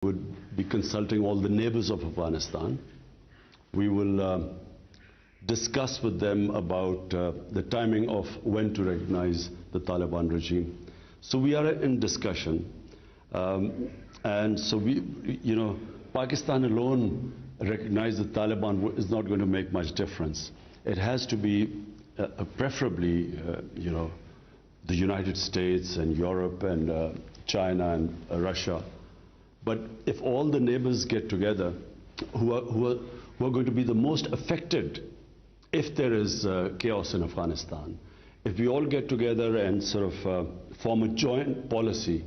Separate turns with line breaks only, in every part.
would be consulting all the neighbors of Afghanistan. We will discuss with them about the timing of when to recognize the Taliban regime. So we are in discussion. And so Pakistan alone recognize the Taliban is not going to make much difference. It has to be preferably, the United States and Europe and China and Russia. But if all the neighbors get together, who are going to be the most affected if there is chaos in Afghanistan, if we all get together and sort of form a joint policy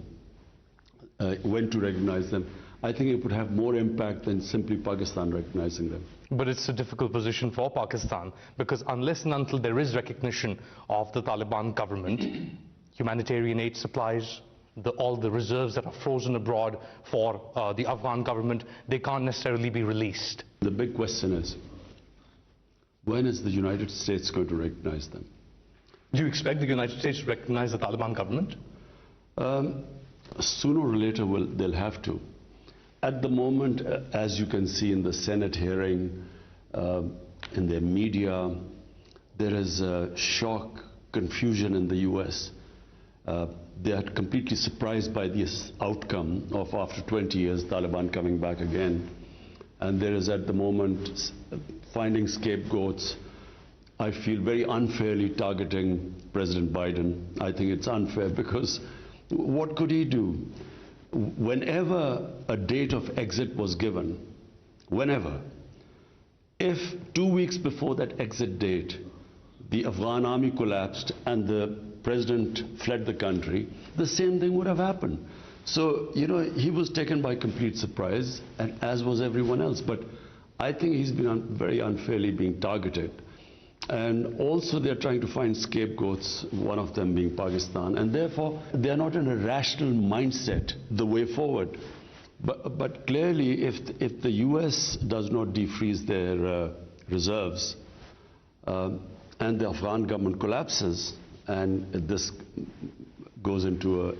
when to recognize them, I think it would have more impact than simply Pakistan recognizing them.
But it's a difficult position for Pakistan, because unless and until there is recognition of the Taliban government, humanitarian aid supplies, all the reserves that are frozen abroad for the Afghan government, they can't necessarily be released.
The big question is, when is the United States going to recognize them?
Do you expect the United States to recognize the Taliban government?
Sooner or later they'll have to. At the moment, as you can see in the Senate hearing, in their media, there is shock, confusion in the US. They are completely surprised by this outcome of, after 20 years, Taliban coming back again. And there is at the moment finding scapegoats. I feel very unfairly targeting President Biden. I think it's unfair because what could he do? Whenever a date of exit was given, if 2 weeks before that exit date, the Afghan army collapsed and the president fled the country, the same thing would have happened. So, he was taken by complete surprise, and as was everyone else. But I think he's been very unfairly being targeted. And also they're trying to find scapegoats, one of them being Pakistan. And therefore, they're not in a rational mindset the way forward. But clearly, if the US does not defreeze their reserves, and the Afghan government collapses, and this goes into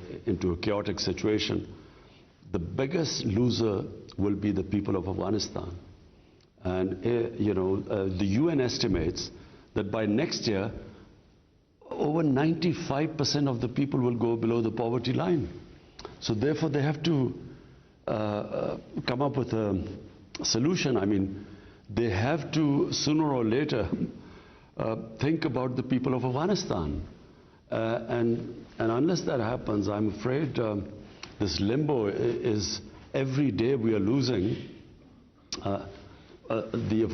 a chaotic situation, the biggest loser will be the people of Afghanistan. And the UN estimates that by next year, over 95% of the people will go below the poverty line. So therefore, they have to come up with a solution. I mean, they have to, sooner or later, think about the people of Afghanistan. And unless that happens, I'm afraid this limbo is, every day we are losing. The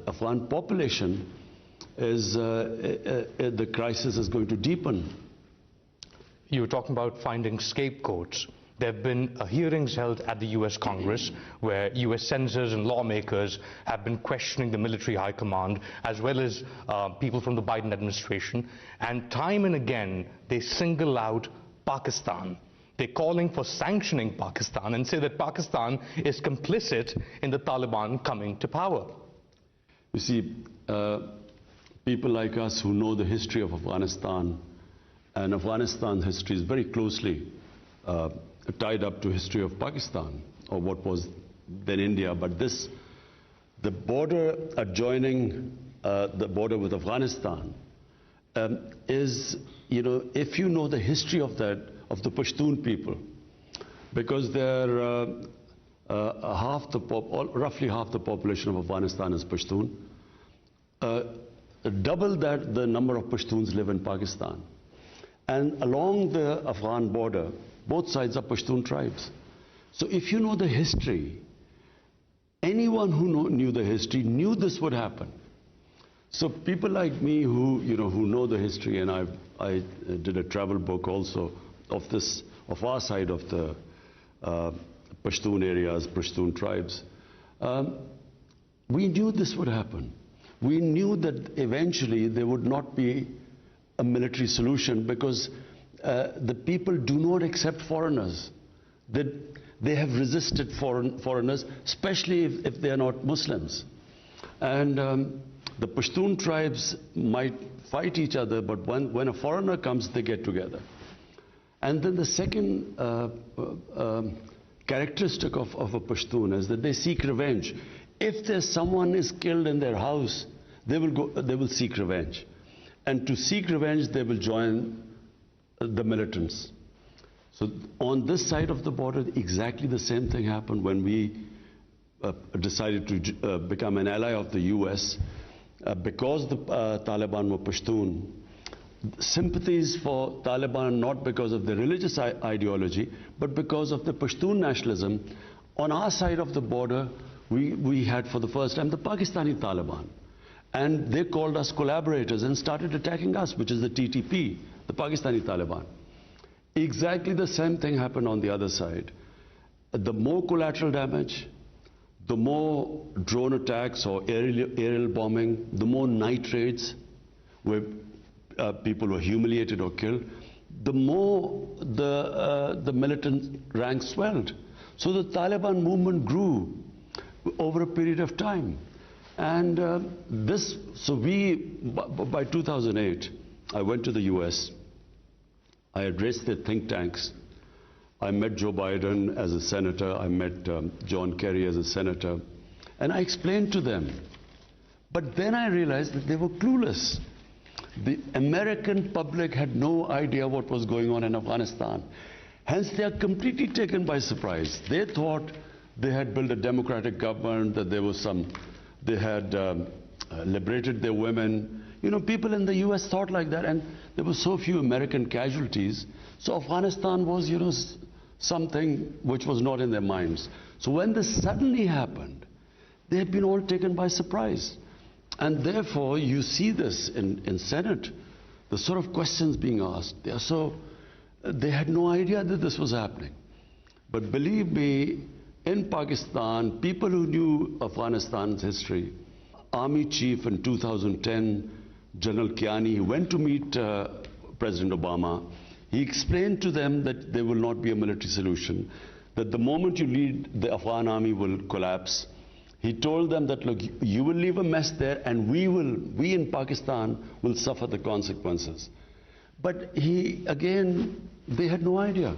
Afghan population is, the crisis is going to deepen.
You were talking about finding scapegoats. There have been hearings held at the US Congress where US senators and lawmakers have been questioning the military high command, as well as people from the Biden administration. And time and again, they single out Pakistan. They're calling for sanctioning Pakistan and say that Pakistan is complicit in the Taliban coming to power.
You see, people like us who know the history of Afghanistan, and Afghanistan's history is very closely tied up to history of Pakistan, or what was then India. But the border adjoining the border with Afghanistan is, if you know the history of that, of the Pashtun people, because they're roughly half the population of Afghanistan is Pashtun. Double that, the number of Pashtuns live in Pakistan. And along the Afghan border, both sides are Pashtun tribes. So if you know the history, anyone who knew the history knew this would happen. So people like me who know the history, and I did a travel book also of our side of the Pashtun areas, Pashtun tribes. We knew this would happen. We knew that eventually there would not be a military solution, because the people do not accept foreigners. They have resisted foreigners, especially if they are not Muslims. And the Pashtun tribes might fight each other, but when a foreigner comes, they get together. And then the second characteristic of a Pashtun is that they seek revenge. If there's someone is killed in their house, they will seek revenge. And to seek revenge, they will join the militants. So on this side of the border, exactly the same thing happened when we decided to become an ally of the US. Because the Taliban were Pashtun, sympathies for Taliban not because of the religious ideology, but because of the Pashtun nationalism. On our side of the border, we had for the first time the Pakistani Taliban. And they called us collaborators and started attacking us, which is the TTP, the Pakistani Taliban. Exactly the same thing happened on the other side. The more collateral damage, the more drone attacks or aerial bombing, the more night raids where people were humiliated or killed, the more the militant ranks swelled. So the Taliban movement grew over a period of time. And by 2008, I went to the US. I addressed the think tanks. I met Joe Biden as a senator. I met John Kerry as a senator. And I explained to them. But then I realized that they were clueless. The American public had no idea what was going on in Afghanistan. Hence, they are completely taken by surprise. They thought they had built a democratic government, that there was they had liberated their women. You know, people in the US thought like that, and there were so few American casualties. So Afghanistan was, you know, something which was not in their minds. So when this suddenly happened, they had been all taken by surprise. And therefore, you see this in Senate, the sort of questions being asked. They had no idea that this was happening. But believe me, in Pakistan, people who knew Afghanistan's history, Army Chief in 2010, General Kiani, went to meet President Obama. He explained to them that there will not be a military solution, that the moment you lead, the Afghan army will collapse. He told them that, look, you will leave a mess there, and we in Pakistan will suffer the consequences. But they had no idea.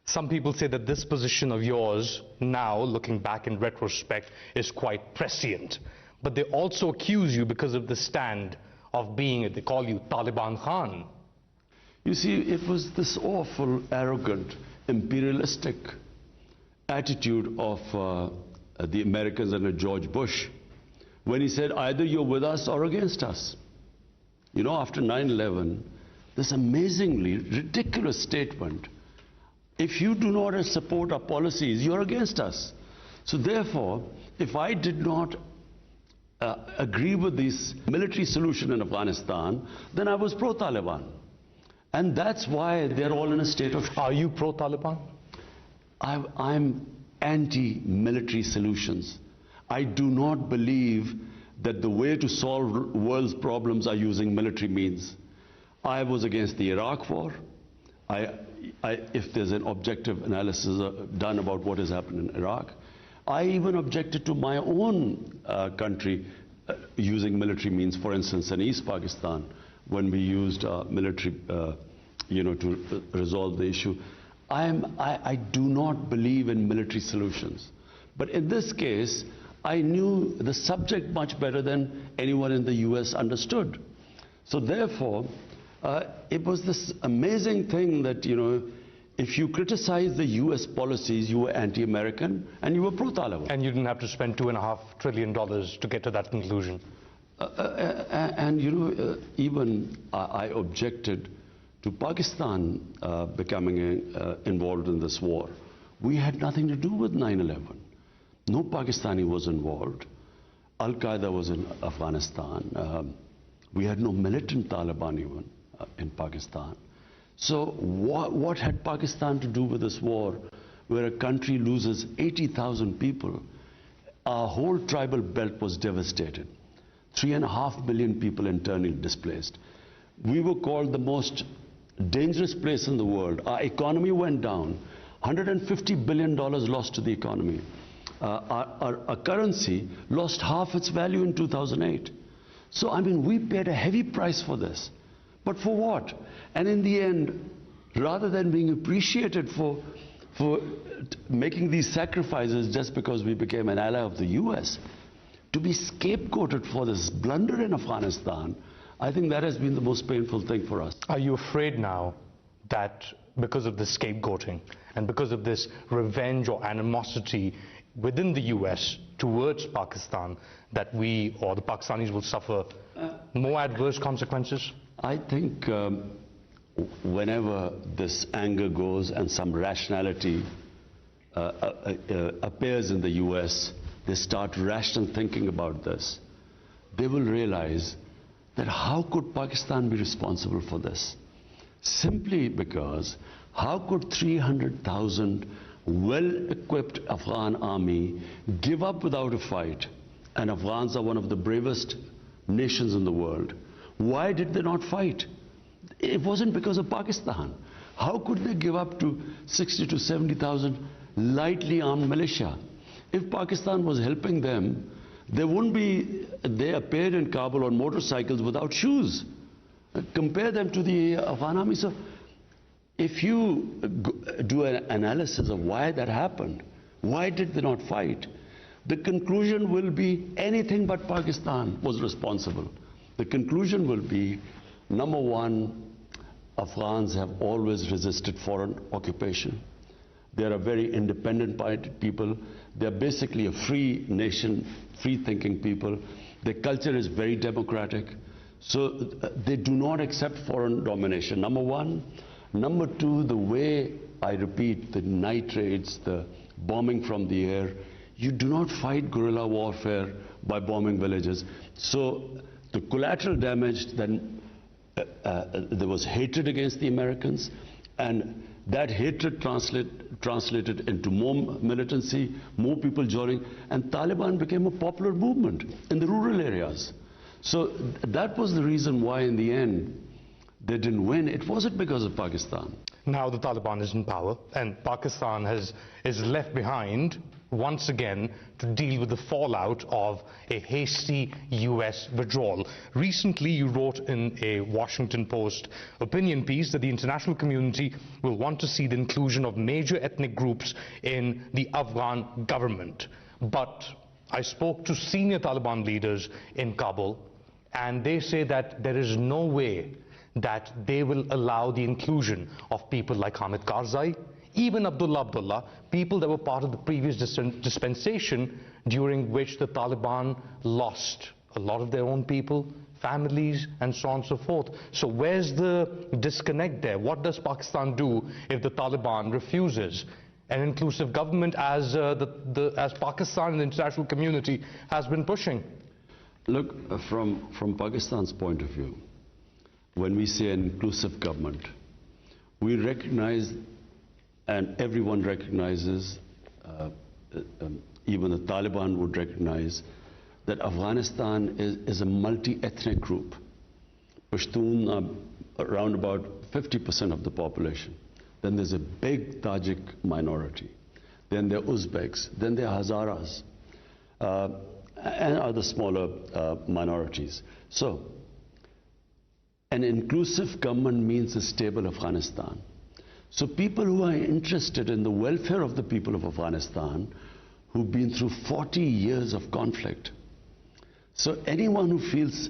Some people say that this position of yours, now looking back in retrospect, is quite prescient. But they also accuse you because of the stand of being, they call you Taliban Khan.
You see, it was this awful, arrogant, imperialistic attitude of the Americans under George Bush, when he said, either you're with us or against us. You know, after 9/11, this amazingly ridiculous statement, if you do not support our policies, you're against us. So therefore, if I did not agree with this military solution in Afghanistan, then I was pro-Taliban. And that's why they're all in a state of...
Are you pro-Taliban?
I'm anti-military solutions. I do not believe that the way to solve world's problems are using military means. I was against the Iraq war. If there's an objective analysis done about what has happened in Iraq, I even objected to my own country using military means, for instance, in East Pakistan, when we used military, to resolve the issue. I do not believe in military solutions. But in this case, I knew the subject much better than anyone in the US understood. So therefore, it was this amazing thing that, if you criticize the US policies, you were anti-American and you were pro-Taliban.
And you didn't have to spend $2.5 trillion to get to that conclusion.
Even I objected to Pakistan becoming involved in this war. We had nothing to do with 9/11. No Pakistani was involved. Al-Qaeda was in Afghanistan. We had no militant Taliban even in Pakistan. So what had Pakistan to do with this war, where a country loses 80,000 people? Our whole tribal belt was devastated. 3.5 million people internally displaced. We were called the most dangerous place in the world. Our economy went down. $150 billion lost to the economy. Our currency lost half its value in 2008. So, we paid a heavy price for this. But for what? And in the end, rather than being appreciated for for making these sacrifices just because we became an ally of the US, to be scapegoated for this blunder in Afghanistan, I think that has been the most painful thing for us.
Are you afraid now that because of the scapegoating and because of this revenge or animosity within the US towards Pakistan, that we or the Pakistanis will suffer more adverse consequences?
I think whenever this anger goes and some rationality appears in the US, they start rational thinking about this, they will realize that how could Pakistan be responsible for this? Simply because how could 300,000 well-equipped Afghan army give up without a fight? And Afghans are one of the bravest nations in the world. Why did they not fight? It wasn't because of Pakistan. How could they give up to 60 to 70,000 lightly armed militia? If Pakistan was helping them, they wouldn't be, they appeared in Kabul on motorcycles without shoes. Compare them to the Afghan army. So if you do an analysis of why that happened, why did they not fight, the conclusion will be anything but Pakistan was responsible. The conclusion will be, number one, Afghans have always resisted foreign occupation. They are a very independent people. They are basically a free nation, free-thinking people. Their culture is very democratic. So they do not accept foreign domination, number one. Number two, the way, I repeat, the night raids, the bombing from the air, you do not fight guerrilla warfare by bombing villages. So the collateral damage, then there was hatred against the Americans, and that hatred translated into more militancy, more people joining, and Taliban became a popular movement in the rural areas. So that was the reason why in the end they didn't win. It wasn't because of Pakistan.
Now the Taliban is in power and Pakistan is left behind once again to deal with the fallout of a hasty US withdrawal. Recently you wrote in a Washington Post opinion piece that the international community will want to see the inclusion of major ethnic groups in the Afghan government. But I spoke to senior Taliban leaders in Kabul and they say that there is no way that they will allow the inclusion of people like Hamid Karzai, even Abdullah, people that were part of the previous dispensation during which the Taliban lost a lot of their own people, families, and so on and so forth. So where's the disconnect there? What does Pakistan do if the Taliban refuses an inclusive government as Pakistan and the international community has been pushing?
Look, from Pakistan's point of view, when we say an inclusive government, we recognize, and everyone recognizes, even the Taliban would recognize, that Afghanistan is a multi-ethnic group. Pashtun are around about 50% of the population. Then there's a big Tajik minority. Then there are Uzbeks. Then there are Hazaras. And other smaller minorities. So, an inclusive government means a stable Afghanistan. So people who are interested in the welfare of the people of Afghanistan, who've been through 40 years of conflict, so anyone who feels,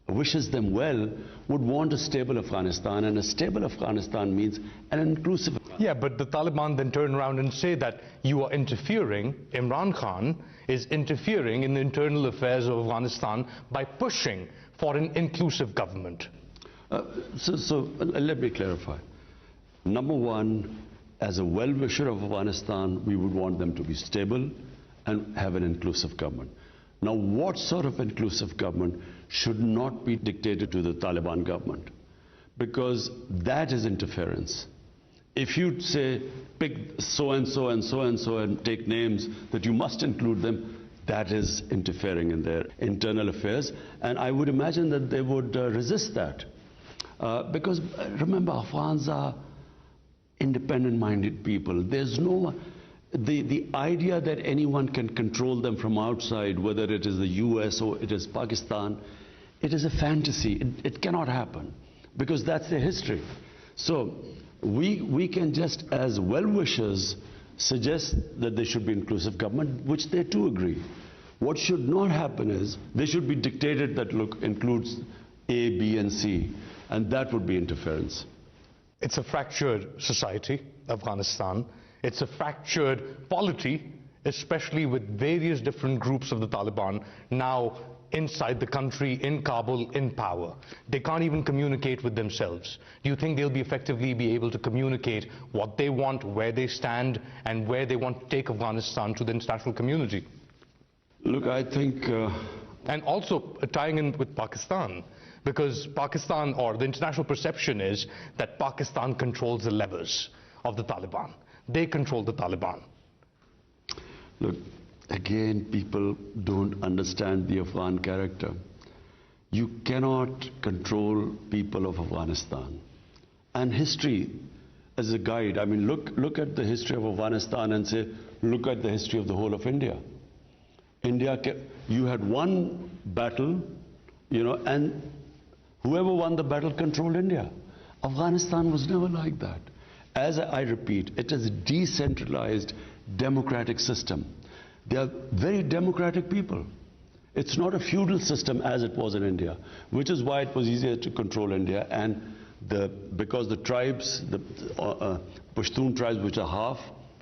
wishes them well, would want a stable Afghanistan, and a stable Afghanistan means an inclusive Afghanistan.
Yeah, but the Taliban then turn around and say that you are interfering, Imran Khan is interfering in the internal affairs of Afghanistan by pushing for an inclusive government.
So let me clarify. Number one, as a well-wisher of Afghanistan, we would want them to be stable and have an inclusive government. Now, what sort of inclusive government should not be dictated to the Taliban government? Because that is interference. If you say, pick so-and-so and so-and-so and take names that you must include them, that is interfering in their internal affairs. And I would imagine that they would resist that. Because remember, Afghans are independent-minded people. There's no... The idea that anyone can control them from outside, whether it is the US or it is Pakistan, it is a fantasy. It cannot happen because that's their history. So we can just as well-wishers suggest that there should be inclusive government, which they too agree. What should not happen is they should be dictated that, look, includes A, B, and C, and that would be interference.
It's a fractured society, Afghanistan. It's a fractured polity, especially with various different groups of the Taliban now inside the country, in Kabul, in power. They can't even communicate with themselves. Do you think they'll effectively be able to communicate what they want, where they stand, and where they want to take Afghanistan to the international community?
Look, I think...
And also tying in with Pakistan, because Pakistan, or the international perception is that Pakistan controls the levers of the Taliban. They control the Taliban.
Look, again, people don't understand the Afghan character. You cannot control people of Afghanistan. And history as a guide, I mean, look at the history of Afghanistan and say, look at the history of the whole of India. You had one battle, and whoever won the battle controlled India. Afghanistan was never like that. As I repeat, it is a decentralized, democratic system. They are very democratic people. It's not a feudal system as it was in India, which is why it was easier to control India. And because the tribes, the Pashtun tribes, which are half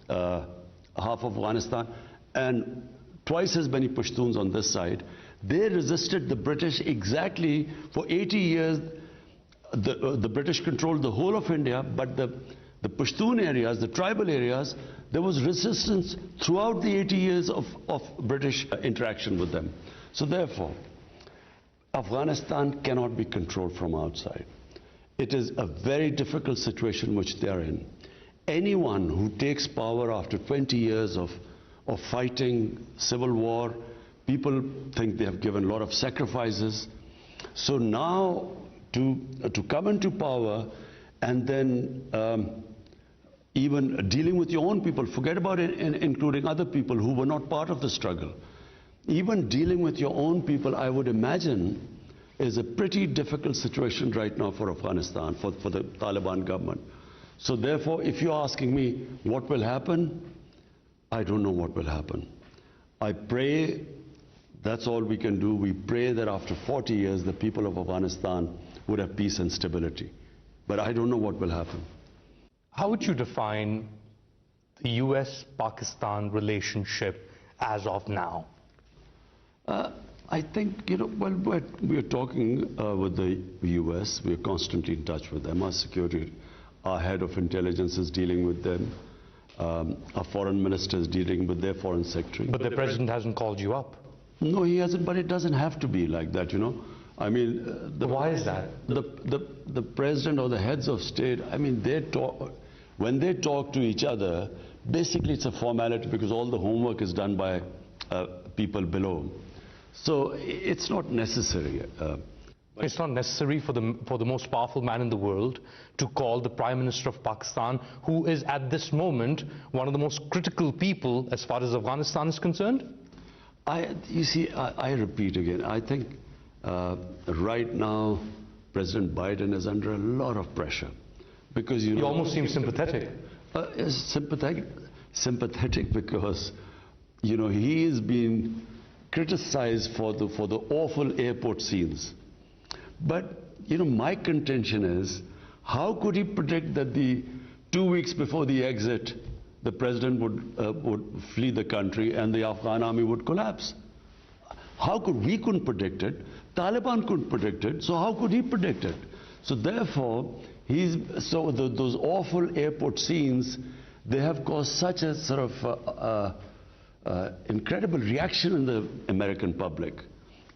of Afghanistan, and twice as many Pashtuns on this side, they resisted the British exactly for 80 years. The British controlled the whole of India, but the Pashtun areas, the tribal areas, there was resistance throughout the 80 years of British interaction with them. So therefore, Afghanistan cannot be controlled from outside. It is a very difficult situation which they are in. Anyone who takes power after 20 years of fighting, civil war, people think they have given a lot of sacrifices. So now to come into power and then even dealing with your own people, forget about it, including other people who were not part of the struggle. Even dealing with your own people, I would imagine, is a pretty difficult situation right now for Afghanistan, for the Taliban government. So therefore, if you're asking me what will happen, I don't know what will happen. I pray, that's all we can do. We pray that after 40 years, the people of Afghanistan would have peace and stability. But I don't know what will happen.
How would you define the US-Pakistan relationship as of now?
I think, well, we're talking with the US. We're constantly in touch with them. Our security, our head of intelligence is dealing with them. Our foreign minister is dealing with their foreign secretary.
But the president hasn't called you up.
No, he hasn't, but it doesn't have to be like that, I mean...
Why is that?
The president or the heads of state, I mean, when they talk to each other, basically it's a formality because all the homework is done by people below. So it's not necessary.
It's not necessary for the most powerful man in the world to call the Prime Minister of Pakistan, who is at this moment one of the most critical people as far as Afghanistan is concerned?
You see, I repeat again, I think right now President Biden is under a lot of pressure because
you almost seem sympathetic.
Sympathetic because he is being criticized for the awful airport scenes. But my contention is, how could he predict that 2 weeks before the exit, the president would flee the country and the Afghan army would collapse? We couldn't predict it. Taliban couldn't predict it. So how could he predict it? So therefore, those awful airport scenes, they have caused such a sort of incredible reaction in the American public.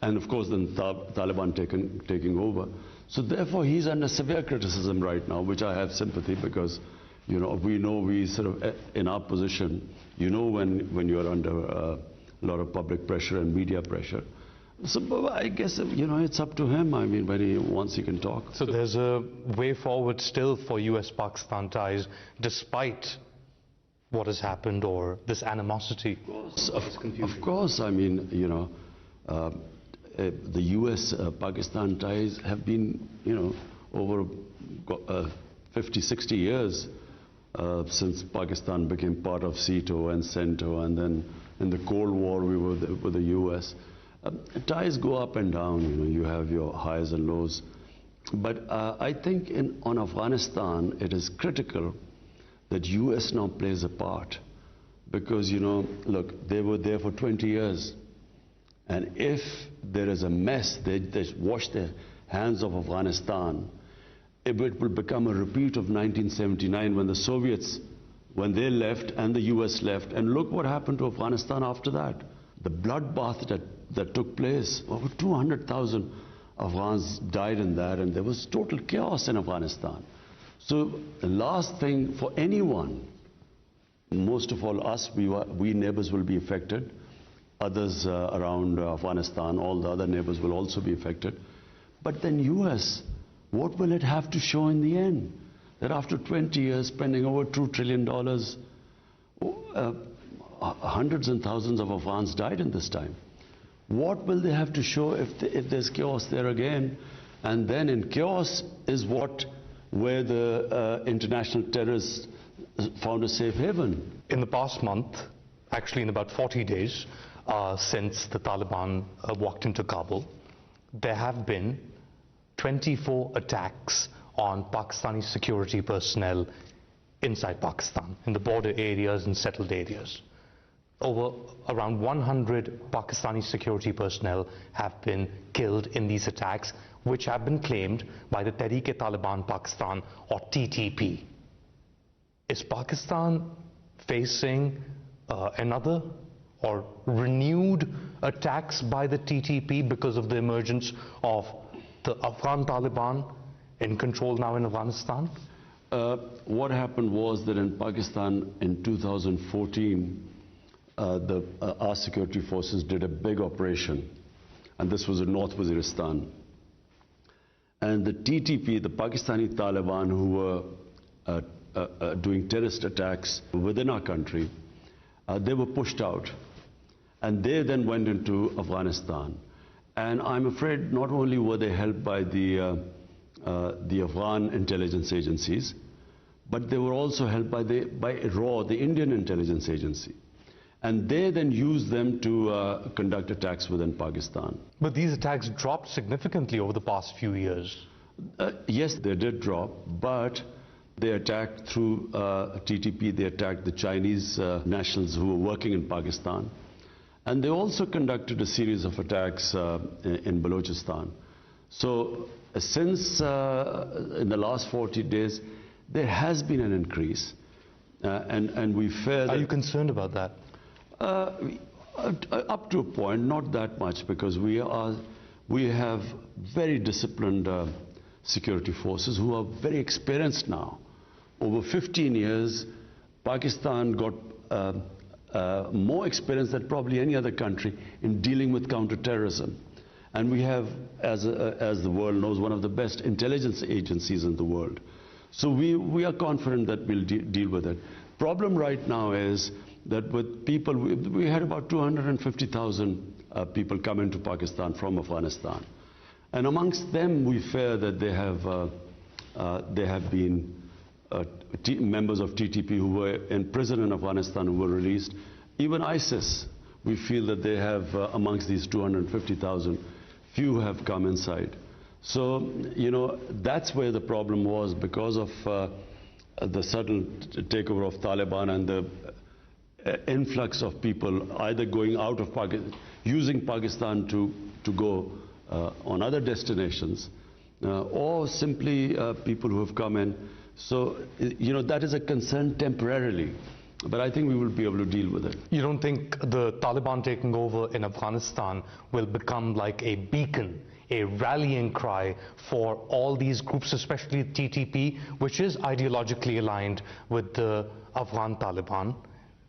And of course, then Taliban taking over. So therefore, he's under severe criticism right now, which I have sympathy because, we know we sort of, in our position, when you're under a lot of public pressure and media pressure. So I guess, it's up to him. I mean, when he wants, he can talk.
So there's a way forward still for US-Pakistan ties, despite what has happened or this animosity?
Of course, I mean, the US-Pakistan ties have been, over 50, 60 years since Pakistan became part of SEATO and CENTO, and then in the Cold War we were with the US. Ties go up and down, you know, you have your highs and lows. But I think on Afghanistan, it is critical that US now plays a part. Because, you know, look, they were there for 20 years. And if there is a mess, they wash their hands of Afghanistan, it will become a repeat of 1979 when the Soviets, when they left and the US left. And look what happened to Afghanistan after that. The bloodbath that took place, over 200,000 Afghans died in that, and there was total chaos in Afghanistan. So the last thing for anyone, most of all us, we neighbors will be affected. Others around Afghanistan, all the other neighbors will also be affected. But then US, what will it have to show in the end? That after 20 years, spending over $2 trillion, hundreds and thousands of Afghans died in this time. What will they have to show if there's chaos there again? And then in chaos is where the international terrorists found a safe haven.
In the past month, actually in about 40 days since the Taliban walked into Kabul, there have been 24 attacks on Pakistani security personnel inside Pakistan, in the border areas and settled areas. Around 100 Pakistani security personnel have been killed in these attacks, which have been claimed by the Tehreek-e-Taliban Pakistan, or TTP. Is Pakistan facing another or renewed attacks by the TTP because of the emergence of the Afghan Taliban in control now in Afghanistan?
What happened was that in Pakistan in 2014, our security forces did a big operation, and this was in North Waziristan. And the TTP, the Pakistani Taliban, who were doing terrorist attacks within our country, they were pushed out. And they then went into Afghanistan. And I'm afraid not only were they helped by the Afghan intelligence agencies, but they were also helped by RAW, the Indian intelligence agency. And they then used them to conduct attacks within Pakistan.
But these attacks dropped significantly over the past few years.
Yes, they did drop, but they attacked through TTP, they attacked the Chinese nationals who were working in Pakistan. And they also conducted a series of attacks in Balochistan. So since in the last 40 days, there has been an increase. And we fear that...
Are you concerned about that?
Up to a point, not that much, because we have very disciplined security forces who are very experienced now. Over 15 years, Pakistan got more experience than probably any other country in dealing with counterterrorism. And we have, as the world knows, one of the best intelligence agencies in the world. So we are confident that we'll deal with it. Problem right now is that with people, we had about 250,000 people come into Pakistan from Afghanistan. And amongst them, we fear that there have been members of TTP who were in prison in Afghanistan who were released. Even ISIS, we feel that they have, amongst these 250,000, few have come inside. So, you know, that's where the problem was, because of the sudden takeover of Taliban and the influx of people either going out of Pakistan, using Pakistan to go on other destinations, or simply people who have come in. So, you know, that is a concern temporarily, but I think we will be able to deal with it.
You don't think the Taliban taking over in Afghanistan will become like a beacon, a rallying cry for all these groups, especially TTP, which is ideologically aligned with the Afghan Taliban,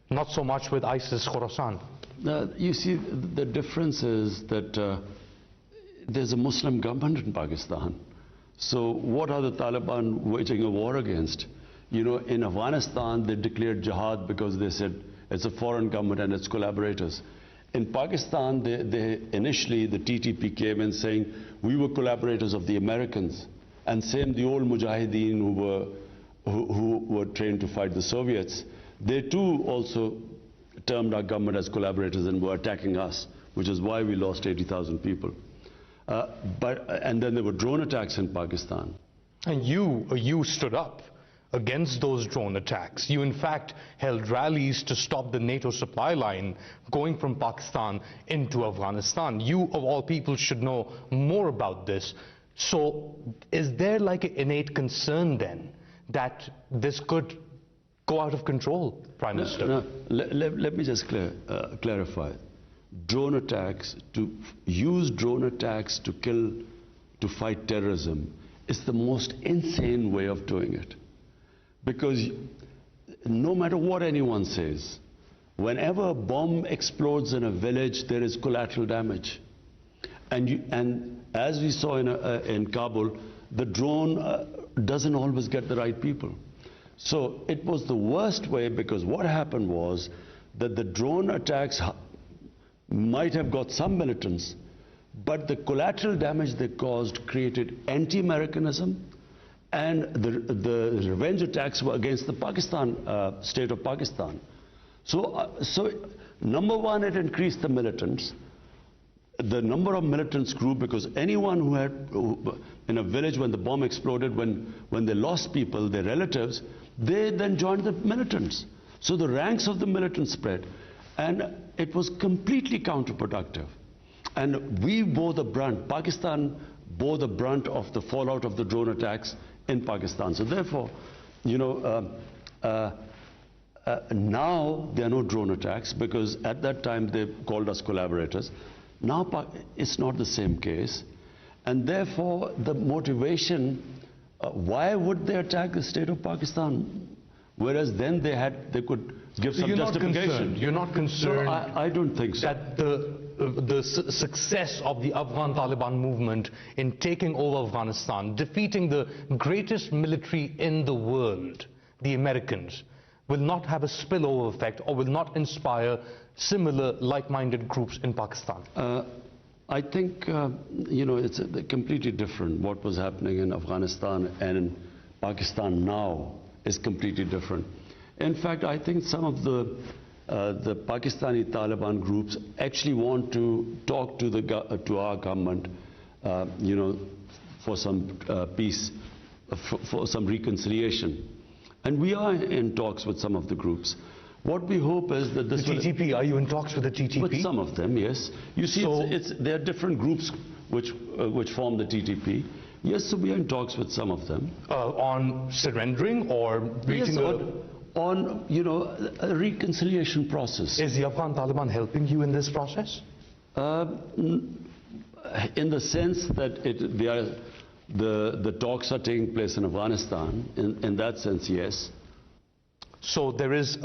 not so much with ISIS Khorasan?
You see, the difference is that there's a Muslim government in Pakistan. So what are the Taliban waging a war against? You know, in Afghanistan, they declared jihad because they said it's a foreign government and its collaborators. In Pakistan, initially the TTP came in saying we were collaborators of the Americans, and same the old Mujahideen who were trained to fight the Soviets, they too also termed our government as collaborators and were attacking us, which is why we lost 80,000 people. And then there were drone attacks in Pakistan.
And you stood up against those drone attacks. You in fact held rallies to stop the NATO supply line going from Pakistan into Afghanistan. You of all people should know more about this. So is there like an innate concern then that this could go out of control, Prime Minister?
No, let me just clarify. Drone attacks, to use drone attacks to fight terrorism is the most insane way of doing it. Because no matter what anyone says, whenever a bomb explodes in a village, there is collateral damage. And as we saw in Kabul, the drone doesn't always get the right people. So it was the worst way, because what happened was that the drone attacks might have got some militants, but the collateral damage they caused created anti-Americanism, and the revenge attacks were against the state of Pakistan. So number one, it increased the militants. The number of militants grew because anyone who in a village when the bomb exploded, when they lost people, their relatives, they then joined the militants. So the ranks of the militants spread, and it was completely counterproductive. And we bore the brunt. Pakistan bore the brunt of the fallout of the drone attacks in Pakistan. So therefore, you know, now there are no drone attacks, because at that time they called us collaborators. Now it's not the same case, and therefore the motivation, why would they attack the state of Pakistan? Whereas then they could give some justification.
You're not concerned.
No, I don't think so.
That the success of the Afghan Taliban movement in taking over Afghanistan, defeating the greatest military in the world, the Americans, will not have a spillover effect or will not inspire similar like-minded groups in Pakistan?
I think, you know, it's completely different. What was happening in Afghanistan and in Pakistan now is completely different. In fact, I think some of the Pakistani Taliban groups actually want to talk to our government, you know, for some peace, for some reconciliation. And we are in talks with some of the groups. What we hope is that this
the TTP, are you in talks with the TTP?
With some of them, yes. You see, there are different groups which form the TTP. Yes, so we are in talks with some of them.
On surrendering or reaching
on, you know, a reconciliation process.
Is the Afghan Taliban helping you in this process?
In the sense that the talks are taking place in Afghanistan. In that sense, yes.
So there is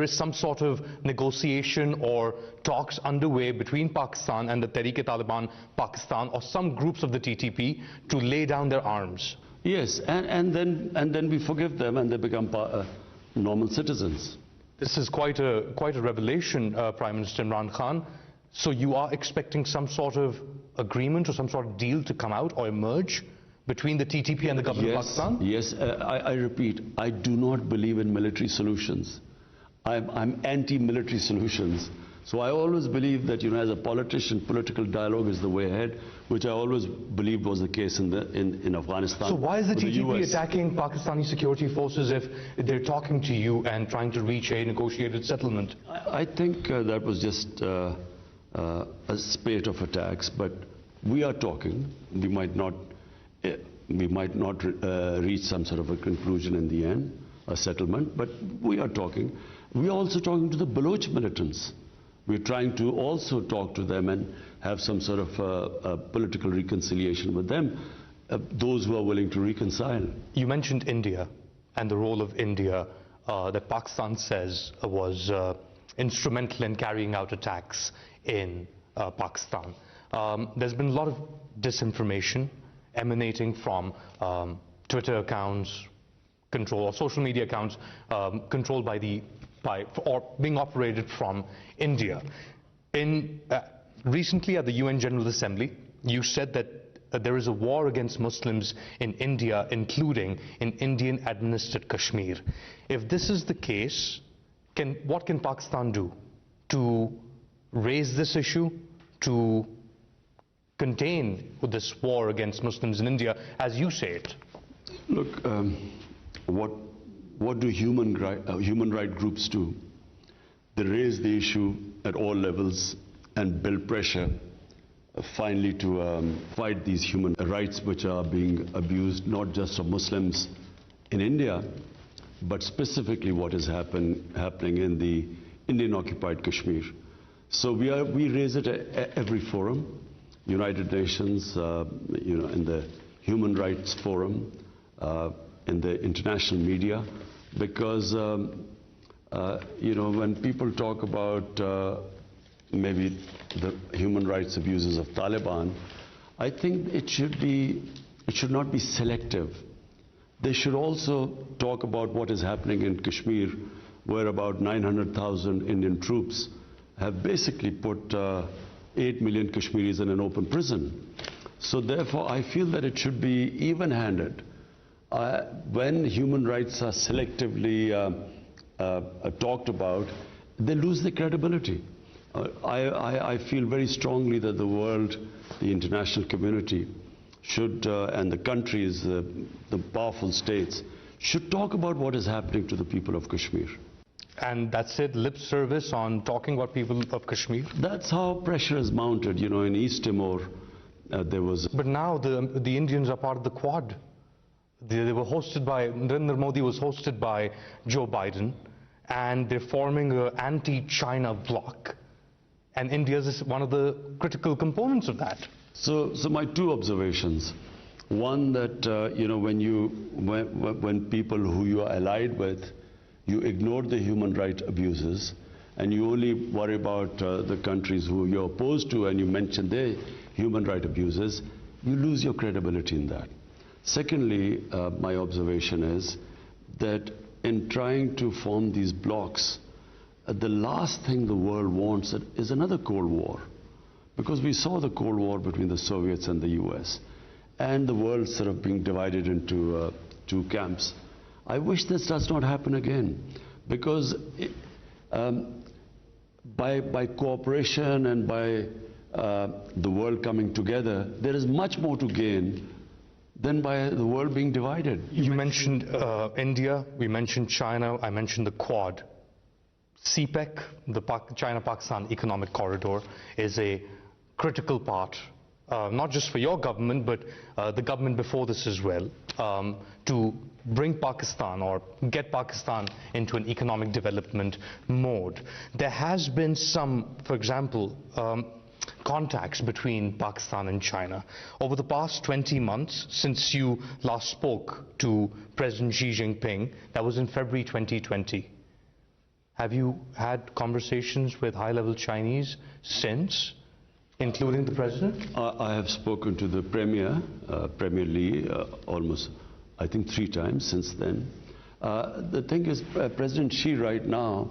some sort of negotiation or talks underway between Pakistan and the Tehrik-e-Taliban Pakistan or some groups of the TTP to lay down their arms.
Yes, and then we forgive them and they become normal citizens.
This is quite a revelation, Prime Minister Imran Khan. So you are expecting some sort of agreement or some sort of deal to come out or emerge between the TTP and the government of Pakistan?
Yes, I repeat, I do not believe in military solutions. I'm anti-military solutions. So I always believe that, you know, as a politician, political dialogue is the way ahead, which I always believed was the case in Afghanistan.
So why is the TTP attacking Pakistani security forces if they're talking to you and trying to reach a negotiated settlement?
I think that was just a spate of attacks, but we are talking. We might not reach some sort of a conclusion in the end, a settlement, but we are talking. We are also talking to the Baloch militants. We're trying to also talk to them and have some sort of political reconciliation with them, those who are willing to reconcile.
You mentioned India and the role of India that Pakistan says was instrumental in carrying out attacks in Pakistan. There's been a lot of disinformation emanating from Twitter accounts, or social media accounts controlled or being operated from India. Recently at the UN General Assembly, you said that there is a war against Muslims in India, including in Indian-administered Kashmir. If this is the case, what can Pakistan do to raise this issue, to contain this war against Muslims in India, as you say it?
Look, what do human right groups do? They raise the issue at all levels and build pressure finally to fight these human rights which are being abused, not just of Muslims in India, but specifically what is happening in the Indian-occupied Kashmir. So we raise it at every forum, United Nations, in the Human Rights Forum, in the international media, because when people talk about maybe the human rights abuses of Taliban, I think it should not be selective. They should also talk about what is happening in Kashmir, where about 900,000 Indian troops have basically put 8 million Kashmiris in an open prison. So therefore, I feel that it should be even-handed. When human rights are selectively talked about, they lose their credibility. I feel very strongly that the world, the international community, should, and the countries, the powerful states, should talk about what is happening to the people of Kashmir.
And that's it, lip service on talking about people of Kashmir? That's
how pressure is mounted. In East Timor, there was...
But now the Indians are part of the Quad. They were hosted by, Narendra Modi was hosted by Joe Biden, and they're forming an anti-China bloc. And India is one of the critical components of that.
So my two observations. One, that when people who you are allied with, you ignore the human rights abuses, and you only worry about the countries who you're opposed to, and you mention their human rights abuses, you lose your credibility in that. Secondly, my observation is that in trying to form these blocs, the last thing the world wants is another Cold War. Because we saw the Cold War between the Soviets and the US, and the world sort of being divided into two camps. I wish this does not happen again, because by cooperation and by the world coming together, there is much more to gain than by the world being divided.
You mentioned India, we mentioned China, I mentioned the Quad. CPEC, the China-Pakistan Economic Corridor, is a critical part, not just for your government, but the government before this as well, to bring Pakistan or get Pakistan into an economic development mode. There has been some, for example, contacts between Pakistan and China. Over the past 20 months, since you last spoke to President Xi Jinping, that was in February 2020. Have you had conversations with high-level Chinese since, including the president?
I have spoken to the Premier, Premier Li, almost, I think, 3 times since then. The thing is, President Xi right now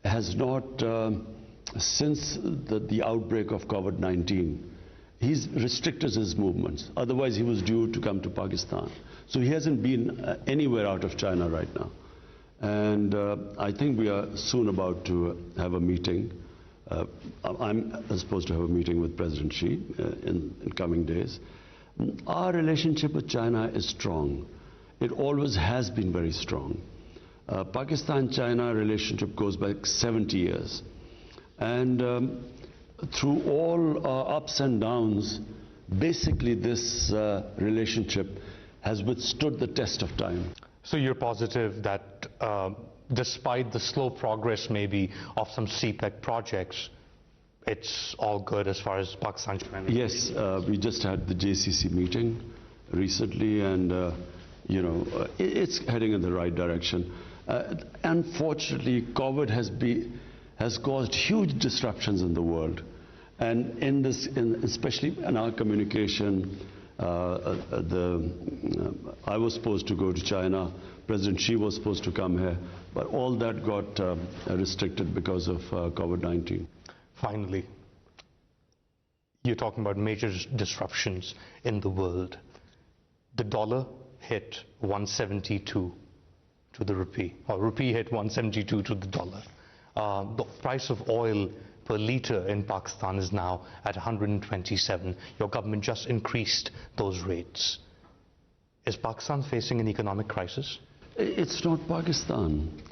has not, since the outbreak of COVID-19, he's restricted his movements. Otherwise, he was due to come to Pakistan. So he hasn't been anywhere out of China right now. And I think we are soon about to have a meeting. I'm supposed to have a meeting with President Xi in coming days. Our relationship with China is strong. It always has been very strong. Pakistan-China relationship goes back 70 years. And through all ups and downs, basically this relationship has withstood the test of time.
So you're positive that despite the slow progress maybe of some CPEC projects, it's all good as far as Pakistan-China?
Yes, we just had the JCC meeting recently, and it's heading in the right direction. Unfortunately, COVID has caused huge disruptions in the world, and especially in our communication. I was supposed to go to China, President Xi was supposed to come here, but all that got restricted because of COVID-19.
Finally, you're talking about major disruptions in the world. The dollar hit 172 to the rupee, or rupee hit 172 to the dollar. The price of oil per litre in Pakistan is now at 127. Your government just increased those rates. Is Pakistan facing an economic crisis?
It's not Pakistan.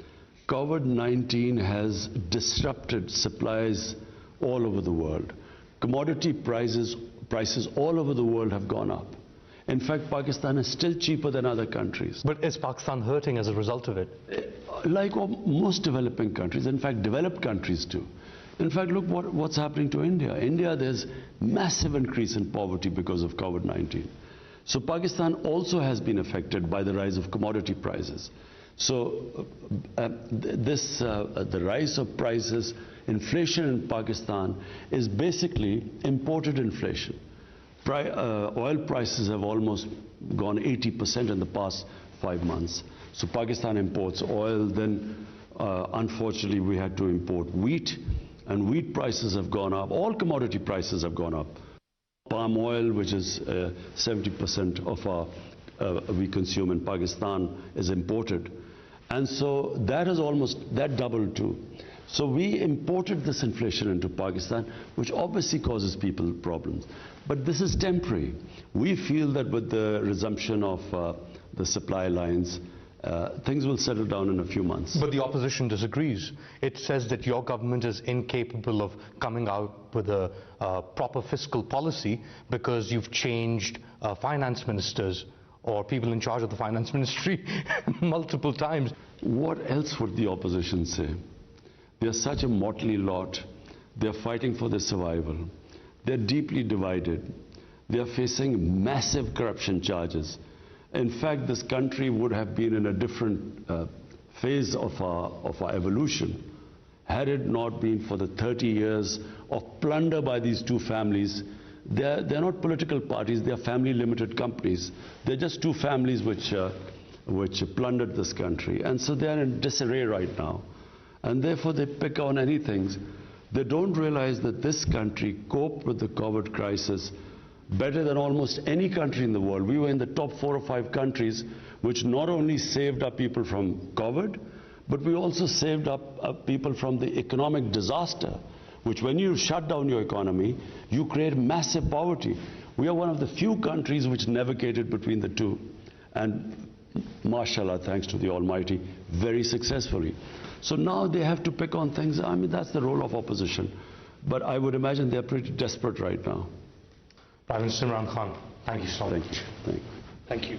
COVID-19 has disrupted supplies all over the world. Commodity prices all over the world have gone up. In fact, Pakistan is still cheaper than other countries.
But is Pakistan hurting as a result of it?
Like most developing countries, in fact, developed countries too. In fact, look what's happening to India. India, there's massive increase in poverty because of COVID-19. So Pakistan also has been affected by the rise of commodity prices. So the rise of prices, inflation in Pakistan is basically imported inflation. Oil prices have almost gone 80% in the past 5 months. So Pakistan imports oil, then unfortunately we had to import wheat, and wheat prices have gone up. All commodity prices have gone up. Palm oil, which is 70% of our we consume in Pakistan, is imported. And so that doubled too. So we imported this inflation into Pakistan, which obviously causes people problems. But this is temporary. We feel that with the resumption of the supply lines, things will settle down in a few months.
But the opposition disagrees. It says that your government is incapable of coming out with a proper fiscal policy because you've changed finance ministers or people in charge of the finance ministry multiple times.
What else would the opposition say? They're such a motley lot. They're fighting for their survival. They're deeply divided. They're facing massive corruption charges. In fact, this country would have been in a different phase of our evolution had it not been for the 30 years of plunder by these two families. They're not political parties, they're family limited companies. They're just two families which plundered this country. And so they're in disarray right now. And therefore they pick on anything. They don't realize that this country coped with the COVID crisis better than almost any country in the world. We were in the top 4 or 5 countries which not only saved our people from COVID, but we also saved up people from the economic disaster, which when you shut down your economy, you create massive poverty. We are one of the few countries which navigated between the two. And mashallah, thanks to the Almighty, very successfully. So now they have to pick on things. I mean, that's the role of opposition. But I would imagine they're pretty desperate right now.
Prime Minister Imran Khan, thank you so much. Thank you.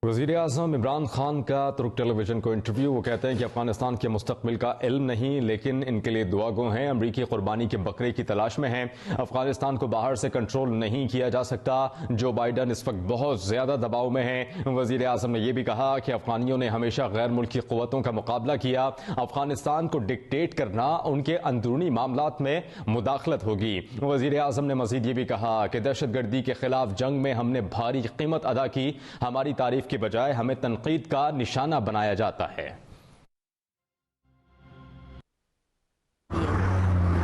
वज़ीर आज़म इमरान खान का तुर्क television को interview. वो कहते हैं कि अफगानिस्तान के मुस्तकबिल का इल्म नहीं, लेकिन इनके लिए दुआगो हैं। अमरीकी कुर्बानी के बकरे की तलाश में हैं। अफगानिस्तान को बाहर से कंट्रोल नहीं किया जा सकता। जो बाइडन इस वक्त बहुत ज़्यादा दबाव में हैं। वज़ीर आज़म ने यह भी कहा कि अफगानियों ने हमेशा गैर मुल्की क़ुव्वतों का मुकाबला किया। अफगानिस्तान को डिक्टेट करना उनके अंदरूनी मामलात में मुदाखलत होगी। वज़ीर आज़म ने मज़ीद ये भी कहा कि दहशतगर्दी के खिलाफ जंग में हमने भारी कीमत अदा की। हमारी तारीफ के बजाय हमें तनकीद का निशाना बनाया जाता है।